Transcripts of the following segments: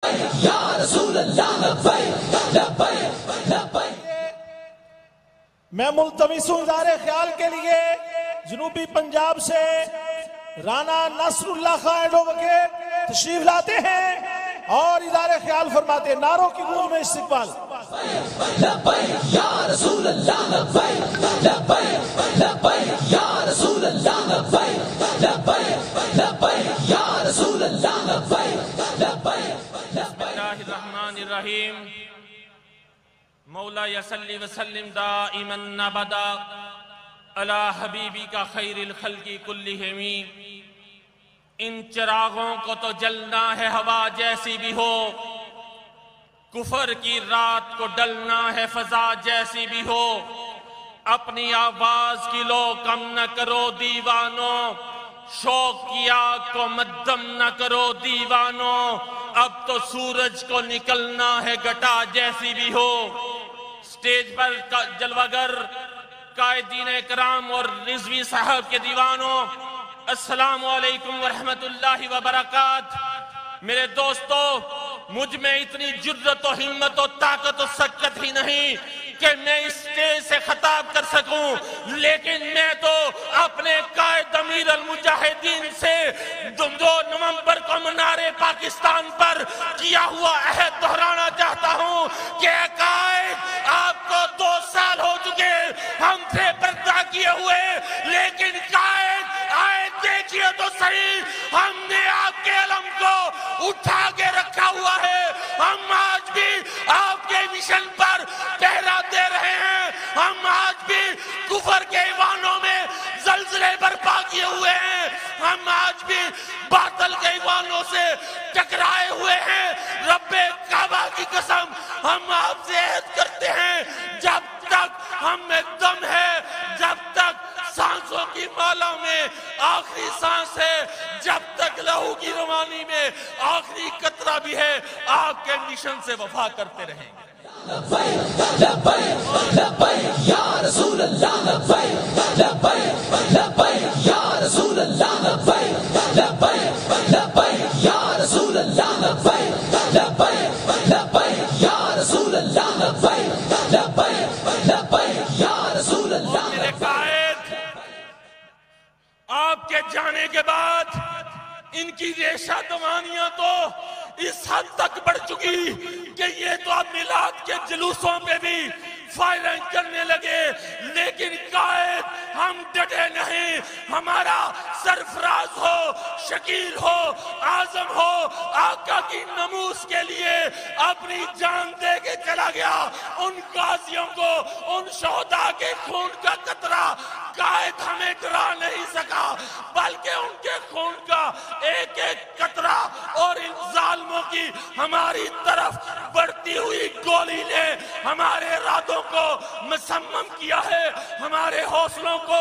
یا رسول اللہ لبیک لبیک لبیک۔ میں ملتمس ہوں اظہار خیال کے لیے جنوبی پنجاب سے رانا نصر اللہ خان ایڈووکیٹ تشریف لاتے ہیں اور اظہار خیال فرماتے ہیں۔ نعروں کی گونج میں استقبال۔ لبیک یا رسول اللہ لبیک لبیک لبیک یا رسول اللہ لبیک لبیک لبیک یا رسول اللہ لبیک لبیک۔ بسم اللہ الرحمن الرحیم۔ مولا یصلی وسلم دائما ابدا علی حبیبی کا خیر الخلق کلہم۔ ان چراغوں کو تو جلنا ہے ہوا جیسی بھی ہو، کفر کی رات کو ڈلنا ہے فضا جیسی بھی ہو۔ اپنی آواز کی لو کم نہ کرو دیوانوں، شوق کی آگ کو مدھم نہ کرو دیوانوں۔ اب تو سورج کو نکلنا ہے گھٹا جیسی بھی ہو۔ سٹیج پر جلوہ گر قائدین اکرام اور رضوی صاحب کے دیوانوں، السلام علیکم ورحمت اللہ وبرکاتہ۔ میرے دوستو، مجھ میں اتنی جرت و ہمت و طاقت و سکت ہی نہیں کہ میں اس سٹیج سے خطاب کر سکوں، لیکن میں تو اپنے قائد امیر المجاہدین سے 2 نومبر کو منار پاکستان پر کیا ہوا عہد دہرانا چاہتا ہوں کہ اے قائد، آپ کو 2 سال ہو چکے ہم سے پردہ کیے ہوئے، لیکن قائد آئے دیکھئے تو صحیح، ہم نے آپ کے علم کو اٹھا کے رکھا ہوا ہے۔ ہم آج بھی آپ کے مشن پر پہرا دے رہے ہیں، ہم آج بھی کفر کے ایوانوں میں زلزلے برپا کیے ہوئے ہیں، ہم آج بھی باطل کے ایوانوں سے ٹکرائے ہوئے ہیں۔ رب کعبہ کی قسم ہم آپ سے عہد کرتے ہیں، جب تک ہم میں دم ہے، جب تک سانسوں کی مالا میں آخری سانس ہے، جب تک لہو کی روانی میں آخری قطرہ بھی ہے، آپ کے مشن سے وفا کرتے رہیں گے۔ لبیک لبیک لبیک یا رسول اللہ لبیک لبیک لبیک یا رسول اللہ لبیک لبیک لبیک یا رسول اللہ لبیک لبیک لبیک یا رسول اللہ لبیک لبیک لبیک یا رسول اللہ۔ میرے قائد، آپ کے جانے کے بعد ان کی ریشہ دوانیاں تو اس حد تک بڑھ چکی کہ یہ تو اب میلاد کے جلوسوں پہ بھی فائرنگ کرنے لگے، لیکن قائد ہم ڈٹے نہیں۔ ہمارا سرفراز ہو، شکیل ہو، اعظم ہو، آقا کی نموز کے لیے اپنی جان دے کے چلا گیا۔ ان غازیوں کو، ان شہداء کے خون کا قطرہ قائد ہمیں ڈرا نہیں سکا، بلکہ ان کے خون کا ایک ایک قطرہ اور ان ظالموں کی ہماری طرف بڑھتی ہوئی گولی نے ہمارے ارادوں کو مسمم کیا ہے، ہمارے حوصلوں کو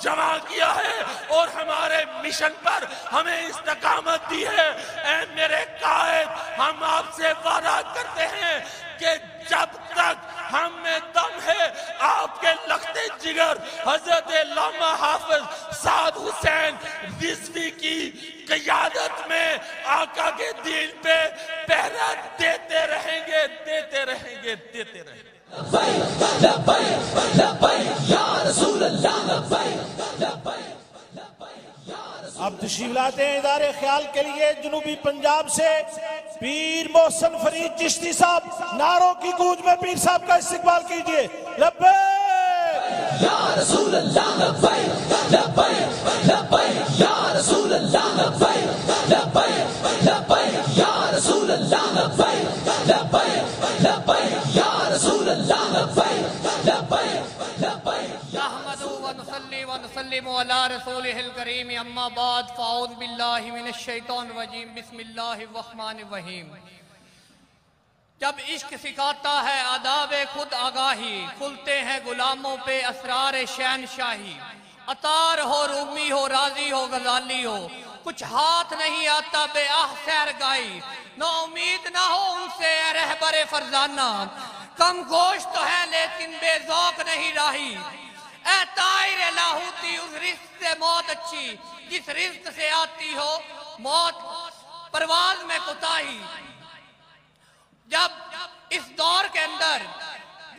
جمع کیا ہے اور ہمارے مشن پر ہمیں استقامت دی ہے۔ اے میرے قائد، ہم آپ سے وعدہ کرتے ہیں کہ جب تک ہم میں دم ہے، آپ کے لخت جگر حضرت علامہ حافظ سعد حسین رضوی کی قیادت میں آقا کے دین پہ پہرا دیتے رہیں گے، دیتے رہیں گے، دیتے رہیں گے۔ لبیک لبیک لبیک یا رسول اللہ لبیک لبیک لبیک یا رسول۔ اب تشریف لاتے ہیں اظہار خیال کے لیے جنوبی پنجاب سے پیر محسن فرید چشتی صاحب۔ نعروں کی گونج میں پیر صاحب کا استقبال کیجئے۔ لبیک یا رسول اللہ لبیک لبیک لبیک یا رسول اللہ لبیک لبیک لبیک یا رسول اللہ لبیک لبیک لبیک یا رسول اللہ لبیک لبیک لبیک۔ نحمدہ ونصلی ونسلم علی رسولہ الکریم، اما بعد فاعوذ باللہ من الشیطان الرجیم، بسم اللہ الرحمن الرحیم۔ جب عشق سکھاتا ہے آداب خود آگاہی، کھلتے ہیں غلاموں پہ اسرار شہنشاہی۔ عطار ہو، رومی ہو، راضی ہو، غزالی ہو، کچھ ہاتھ نہیں آتا بے آہ سیر گائی۔ نا امید نہ ہو ان سے اے رہبر فرزانہ، کم گوشت تو ہے لیکن بے ذوق نہیں راہی۔ اے طائر لاہوتی، اس رزق سے موت اچھی جس رزق سے آتی ہو موت، پرواز میں کوتاہی۔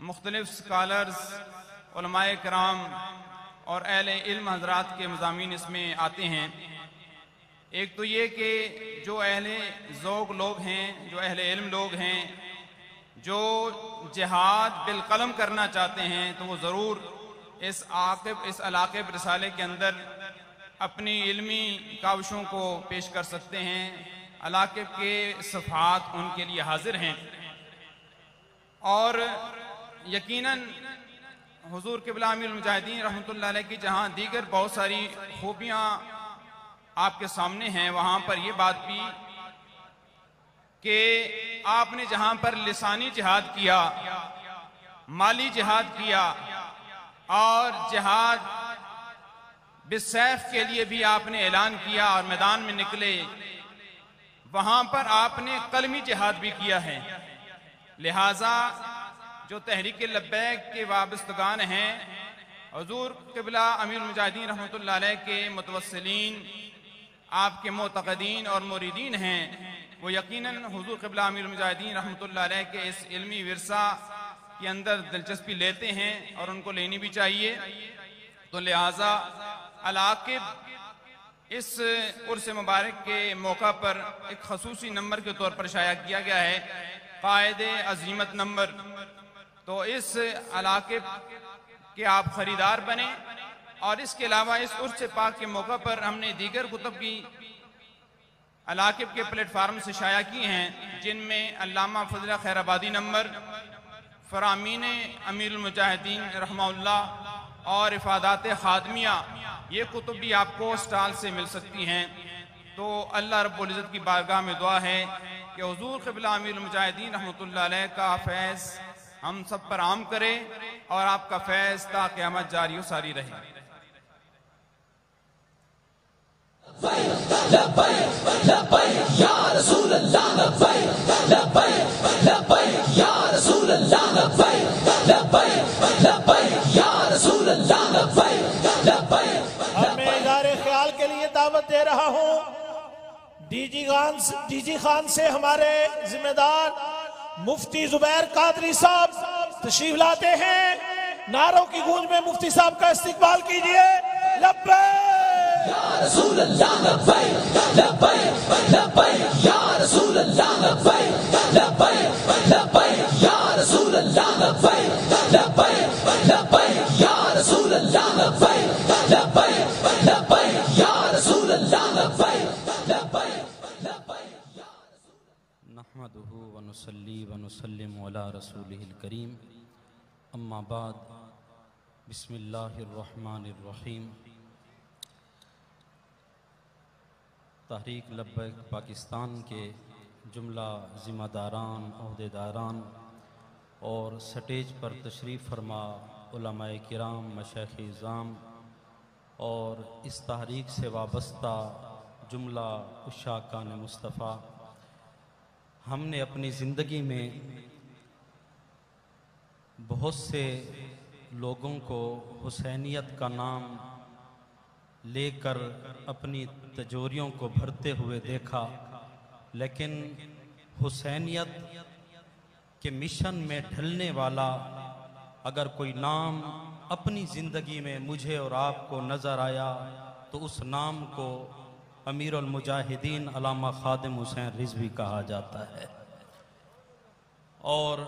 مختلف سکالرز، علماء کرام اور اہل علم حضرات کے مضامین اس میں آتے ہیں۔ ایک تو یہ کہ جو اہل ذوق لوگ ہیں، جو اہل علم لوگ ہیں، جو جہاد بالقلم کرنا چاہتے ہیں، تو وہ ضرور اس علاقب رسالے کے اندر اپنی علمی کاوشوں کو پیش کر سکتے ہیں۔ علاقب کے صفحات ان کے لیے حاضر ہیں، اور یقیناً حضور قبلہ امیر المجاہدین رحمۃ اللہ علیہ کی جہاں دیگر بہت ساری خوبیاں آپ کے سامنے ہیں، وہاں پر یہ بات بھی کہ آپ نے جہاں پر لسانی جہاد کیا، مالی جہاد کیا، اور جہاد بالسیف کے لیے بھی آپ نے اعلان کیا اور میدان میں نکلے، وہاں پر آپ نے قلمی جہاد بھی کیا ہے۔ لہٰذا جو تحریک لبیک کے وابستگان ہیں، حضور قبلہ امیر المجاہدین رحمۃ اللہ علیہ کے متوسلین، آپ کے معتقدین اور مریدین ہیں، وہ یقیناً حضور قبلہ امیر المجاہدین رحمۃ اللہ علیہ کے اس علمی ورثہ کے اندر دلچسپی لیتے ہیں، اور ان کو لینی بھی چاہیے۔ تو لہٰذا علاقب اس عرس مبارک کے موقع پر ایک خصوصی نمبر کے طور پر شائع کیا گیا ہے، قائد عزیمت نمبر۔ تو اس علاقب کے آپ خریدار بنیں، اور اس کے علاوہ اس عرس پاک کے موقع پر ہم نے دیگر کتب کی علاقب کے پلیٹ فارم سے شائع کی ہیں، جن میں علامہ فضل خیر آبادی نمبر، فرامین امیر المجاہدین رحمہ اللہ اور افادات خادمیہ، یہ کتب بھی آپ کو سٹال سے مل سکتی ہیں۔ تو اللہ رب العزت کی بارگاہ میں دعا ہے کہ حضور قبلہ امیر المجاہدین رحمۃ اللہ علیہ کا فیض ہم سب پر عام کرے، اور آپ کا فیض تا قیامت جاری و ساری رہے۔ لبیک لبیک یا رسول اللہ، لبیک لبیک لبیک یا رسول اللہ، لبیک لبیک لبیک یا رسول اللہ، لبیک لبیک۔ اب میں اظہار خیال کے لیے دعوت دے رہا ہوں ڈی جی خان سے ہمارے ذمہ دار مفتی زبیر قادری صاحب تشریف لاتے ہیں۔ نعروں کی گونج میں مفتی صاحب کا استقبال کیجئے۔ لبیک یا رسول اللہ، لبیک لبیک لبیک یا رسول اللہ، لبیک لبیک لبیک یا رسول اللہ، لبیک لبیک لبیک یا رسول اللہ، لبیک لبیک لبیک یا رسول اللہ، لبیک لبیک لبیک یا نحمدہ ونصلی ونسلم علی رسولہ الکریم، اما بعد، بسم اللہ الرحمن الرحیم۔ تحریک لبیک پاکستان کے جملہ ذمہ داران، عہدیداران اور سٹیج پر تشریف فرما علماء کرام، مشائخ اعظام اور اس تحریک سے وابستہ جملہ عشاقان مصطفیٰ، ہم نے اپنی زندگی میں بہت سے لوگوں کو حسینیت کا نام لے کر اپنی تجوریوں کو بھرتے ہوئے دیکھا، لیکن حسینیت کے مشن میں ڈھلنے والا اگر کوئی نام اپنی زندگی میں مجھے اور آپ کو نظر آیا تو اس نام کو امیر المجاہدین علامہ خادم حسین رضوی کہا جاتا ہے، اور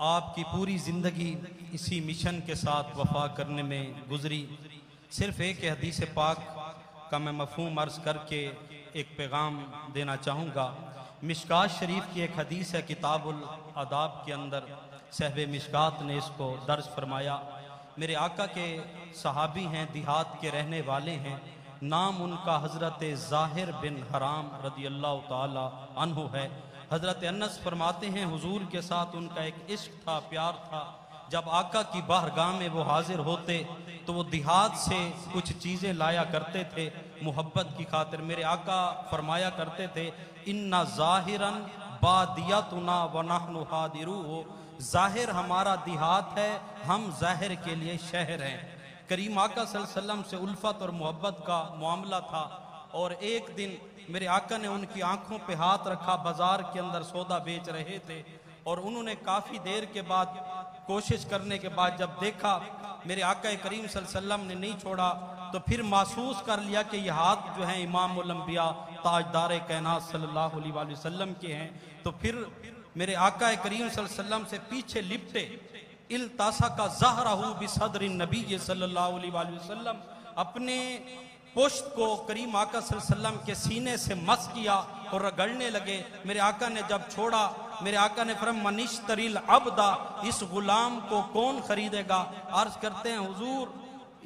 آپ کی پوری زندگی اسی مشن کے ساتھ وفا کرنے میں گزری۔ صرف ایک حدیث پاک کا میں مفہوم عرض کر کے ایک پیغام دینا چاہوں گا۔ مشکات شریف کی ایک حدیث ہے، کتاب الاداب کے اندر صاحب مشکات نے اس کو درج فرمایا۔ میرے آقا کے صحابی ہیں، دیہات کے رہنے والے ہیں، نام ان کا حضرت ظاہر بن حرام رضی اللہ تعالی عنہ ہے۔ حضرت انس فرماتے ہیں حضور کے ساتھ ان کا ایک عشق تھا، پیار تھا۔ جب آقا کی بارگاہ میں وہ حاضر ہوتے تو وہ دیہات سے کچھ چیزیں لایا کرتے تھے محبت کی خاطر۔ میرے آقا فرمایا کرتے تھے اِنَّ ظَاهِرًا بَادِيَتُنَا وَنَحْنُ حَاضِرُوهُ، ظاہر ہمارا دیہات ہے، ہم ظاہر کے لیے شہر ہیں۔ کریم آقا صلی اللہ علیہ وسلم سے الفت اور محبت کا معاملہ تھا، اور ایک دن میرے آقا نے ان کی آنکھوں پہ ہاتھ رکھا، بازار کے اندر سودا بیچ رہے تھے، اور انہوں نے کافی دیر کے بعد کوشش کرنے کے بعد جب دیکھا میرے آقا کریم صلی اللہ علیہ وسلم نے نہیں چھوڑا تو پھر محسوس کر لیا کہ یہ ہاتھ جو ہیں امام الانبیاء تاجدار کائنات صلی اللہ علیہ وآلہ وسلم کے ہیں، تو پھر میرے آقا کریم صلی اللہ علیہ وسلم سے پیچھے لپٹے، التصق ظہرہ بصدر النبی صلی اللہ علیہ وآلہ وسلم، اپنے پشت کو کریم آقا صلی اللہ علیہ وسلم کے سینے سے مس کیا اور رگڑنے لگے۔ میرے آقا نے جب چھوڑا، میرے آقا نے فرمایا من اشتری العبد، اس غلام کو کون خریدے گا؟ عرض کرتے ہیں حضور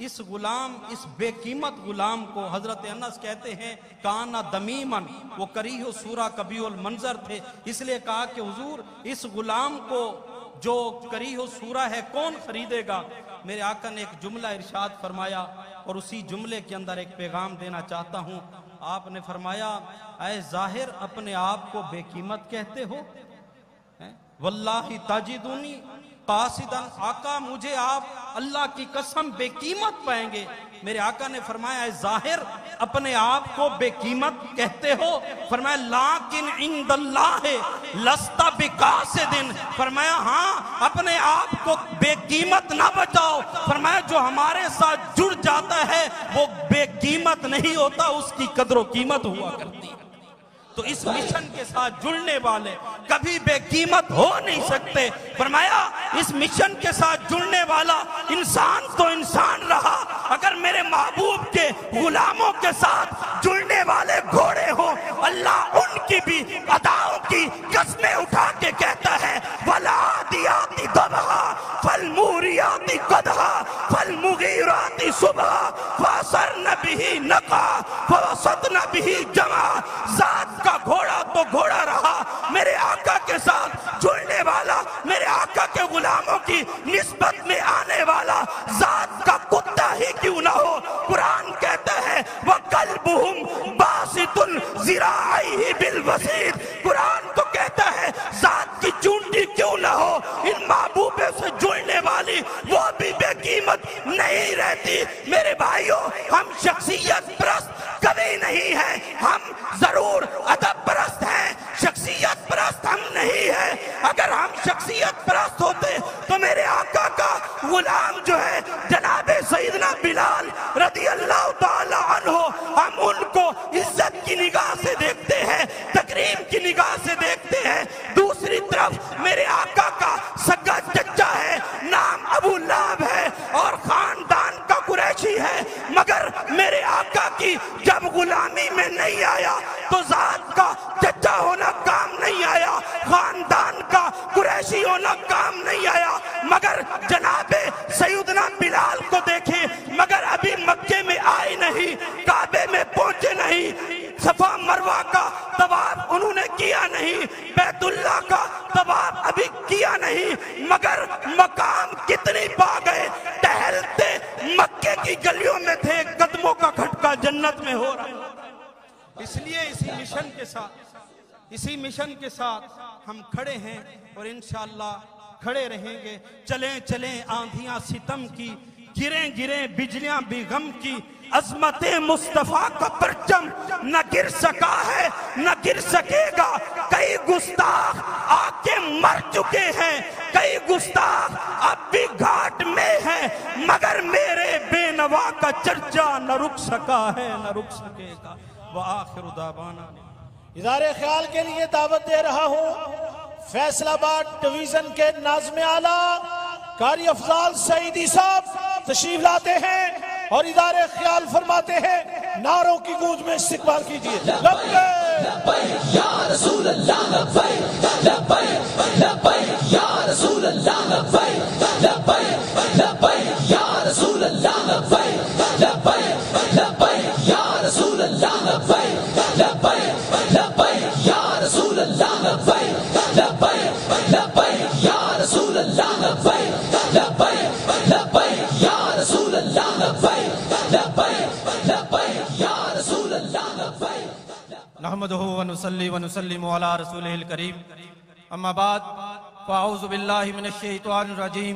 اس غلام، اس بے قیمت غلام کو حضرت انس کہتے ہیں کانا دمیمن، وہ کریہ سورہ کبیح المنظر تھے، اس لیے کہا کہ حضور اس غلام کو جو کریہ سورہ ہے کون خریدے گا؟ میرے آقا نے ایک جملہ ارشاد فرمایا اور اسی جملے کے اندر ایک پیغام دینا چاہتا ہوں۔ آپ نے فرمایا اے ظاہر اپنے آپ کو بے قیمت کہتے ہو؟ واللہ تجدونی قاصداً، آقا مجھے آپ اللہ کی قسم بے قیمت پائیں گے۔ میرے آقا نے فرمایا اے ظاہر اپنے آپ کو بے قیمت کہتے ہو؟ فرمایا لیکن عند اللہ لست بقاصد، فرمایا ہاں اپنے آپ کو بے قیمت نہ بچاؤ، فرمایا جو ہمارے ساتھ جڑ جاتا ہے وہ بے قیمت نہیں ہوتا، اس کی قدر و قیمت ہوا کرتی ہے۔ تو اس مشن کے ساتھ جڑنے والے کبھی بے قیمت ہو نہیں سکتے۔ فرمایا اس مشن کے ساتھ جڑنے والا انسان تو انسان رہا، اگر میرے محبوب کے غلاموں کے ساتھ جڑنے والے گھوڑے ہوں، اللہ ان کی بھی اداؤں کی قسمیں اٹھا کے کہتا ہے وَالْعَادِيَاتِ ضَبْحًا فَالْمُورِيَاتِ قَدْحًا فَالْمُغِيرَاتِ صُبْحًا فَأَثَرْنَ بِهِ نَقْعًا فَوَسَطْنَ بِهِ جَمْعًا۔ ذات کا گھوڑا تو گھوڑا رہا، میرے آقا کے ساتھ جڑنے والا، میرے آقا کے غلاموں کی نسبت میں آنے والا ذات کا کتا ہی کیوں نہ ہو۔ قرآن کہتا ہے وَقَلْبُهُمْ بَاسِطٌ ذِرَاعَيْهِ بِالْوَسِيدِ، قرآن تو کہتا ہے ذات کی چونٹی کیوں نہ ہو، ان محبوبے سے جڑنے والی وہ بھی بے قیمت نہیں رہتی۔ میرے بھائیوں ہم شخصیت پرست کبھی نہیں ہیں، ہم ضرور ادب پرست ہیں، شخصیت پرست ہم نہیں ہیں۔ اگر ہم شخصیت پرست ہوتے تو میرے آقا کا غلام جو ہے جناب سیدنا بلال رضی اللہ تعالی عنہ، ہم ان کو عزت کی نگاہ سے دیکھتے ہیں، تکریم کی نگاہ سے دیکھتے ہیں۔ دوسری طرف میرے آقا کا سگا چچا ہے، نام ابو لہب ہے اور خاندان کا قریشی ہے، مگر میرے آقا کی جب غلامی میں نہیں آیا تو ذات کا چچا ہونا کام نہیں آیا، خاندان کا قریشی ہونا کام نہیں آیا، مگر جناب سیدنا بلال کو دیکھیں، مگر ابھی مکے میں آئے نہیں، کعبے میں پہنچے نہیں، صفا مروہ کا طواف انہوں نے کیا نہیں، بیت اللہ کا طواف ابھی کیا نہیں، مگر مقام کتنی پا گئے، ٹہلتے مکے کی گلیوں میں تھے، قدموں کا کھٹکا جنت میں ہو رہا ہے۔ اس لیے اسی مشن کے ساتھ ہم کھڑے ہیں اور انشاءاللہ کھڑے رہیں گے۔ چلیں چلیں آندھیاں ستم کی، گریں گریں بجلیاں بھی غم کی، عظمت مصطفیٰ کا پرچم نہ گر سکا ہے نہ گر سکے گا۔ کئی گستاخ آ کے مر چکے ہیں، کئی گستاخ اب بھی گھاٹ میں ہیں، مگر میرے بے نوا کا چرچا نہ رک سکا ہے نہ رک سکے گا۔ وآخر دعوانا ادارے خیال کے لیے دعوت دے رہا ہوں فیصل آباد ڈویژن کے ناظم اعلیٰ قاری افضال سعیدی صاحب تشریف لاتے ہیں اور ادارے خیال فرماتے ہیں، نعروں کی گونج میں استقبال کیجیے۔ لبیک یا رسول اللہ، لبیک لبیک لبیک یا رسول اللہ، لبیک لبیک لبیک یا رسول اللہ، لبیک لبیک لبیک یا رسول اللہ، لبیک لبیک لبیک یا رسول اللہ، لبیک لبیک لبیک یا رسول اللہ، لبیک لبیک لبیک یا رسول اللہ، لبیک لبیک لبیک یا رسول اللہ، لبیک۔ نحمدہ ونصلی ونسلم علی رسولہ الکریم، اما بعد فاعوذ باللہ من الشیطان الرجیم،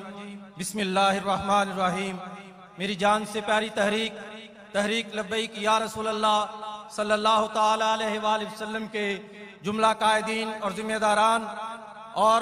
بسم اللہ الرحمن الرحیم۔ میری جان سے پیاری تحریک لبیک یا رسول اللہ صلی اللہ تعالی علیہ وآلہ وسلم کے جملہ قائدین اور ذمہ داران اور